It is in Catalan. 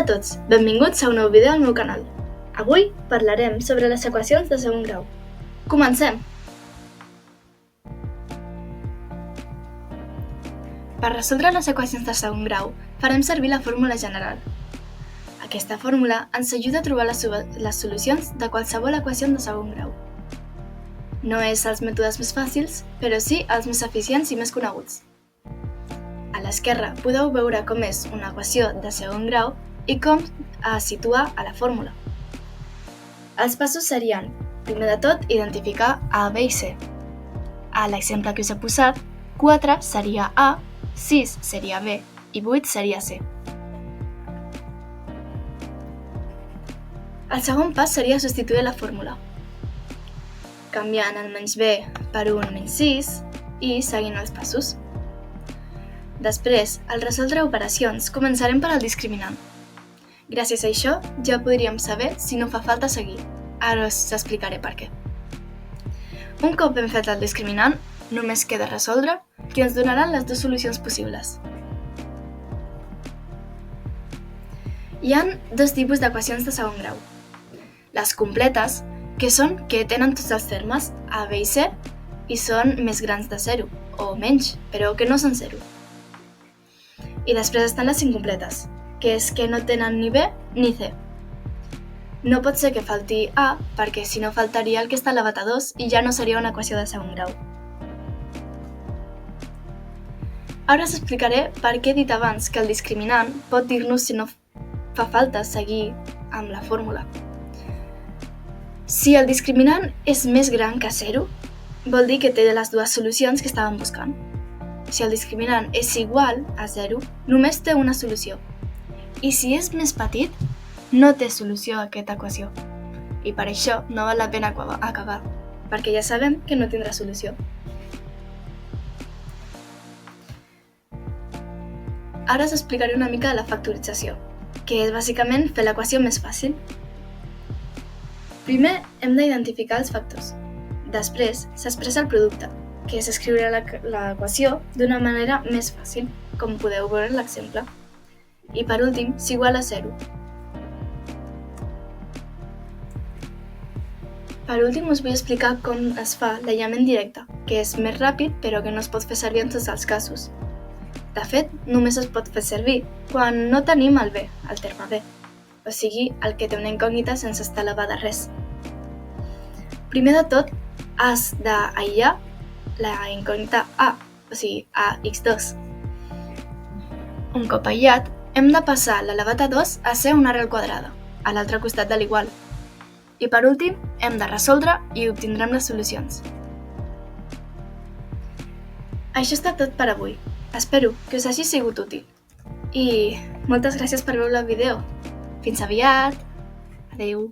tots, benvinguts a un nou vídeo al meu canal. Avui parlarem sobre les equacions de segon grau. Comencem! Per resoldre les equacions de segon grau, farem servir la fórmula general. Aquesta fórmula ens ajuda a trobar les solucions de qualsevol equació de segon grau. No és els mètodes més fàcils, però sí els més eficients i més coneguts. A l'esquerra podeu veure com és una equació de segon grau i com es situa a la fórmula. Els passos serien, primer de tot, identificar A, B i C. A l'exemple que us he posat, 4 seria A, 6 seria B i 8 seria C. El segon pas seria substituir la fórmula, canviant el menys B per un menys 6 i seguint els passos. Després, al resoldre operacions, començarem per al discriminant. Gràcies a això, ja podríem saber si no fa falta seguir. Ara us explicaré per què. Un cop hem fet el discriminant, només queda resoldre, que ens donaran les dues solucions possibles. Hi ha dos tipus d'equacions de segon grau. Les completes, que són que tenen tots els termes A, B i C i són més grans de 0, o menys, però que no són 0. I després estan les incompletes, que és que no tenen ni B ni C. No pot ser que falti A, perquè si no faltaria el que està elevat a 2 i ja no seria una equació de segon grau. Ara us explicaré per què he dit abans que el discriminant pot dir-nos si no fa falta seguir amb la fórmula. Si el discriminant és més gran que 0, vol dir que té les dues solucions que estàvem buscant. Si el discriminant és igual a 0, només té una solució. I si és més petit, no té solució a aquesta equació. I per això no val la pena acabar, perquè ja sabem que no tindrà solució. Ara us explicaré una mica de la factorització, que és bàsicament fer l'equació més fàcil. Primer hem d'identificar els factors. Després s'expressa el producte, que és escriure l'equació d'una manera més fàcil, com podeu veure en l'exemple. I per últim, s'iguala a 0. Per últim us vull explicar com es fa l'aïllament directe, que és més ràpid però que no es pot fer servir en tots els casos. De fet, només es pot fer servir quan no tenim el B, el terme B, o sigui, el que té una incògnita sense estar elevat a res. Primer de tot, has d'aïllar la incògnita A, o sigui, AX2. Un cop aïllat, hem de passar l'elevat a 2 a ser una arrel quadrada, a l'altre costat de l'igual. I per últim, hem de resoldre i obtindrem les solucions. Això està tot per avui. Espero que us hagi sigut útil. I moltes gràcies per veure el vídeo. Fins aviat! Adeu!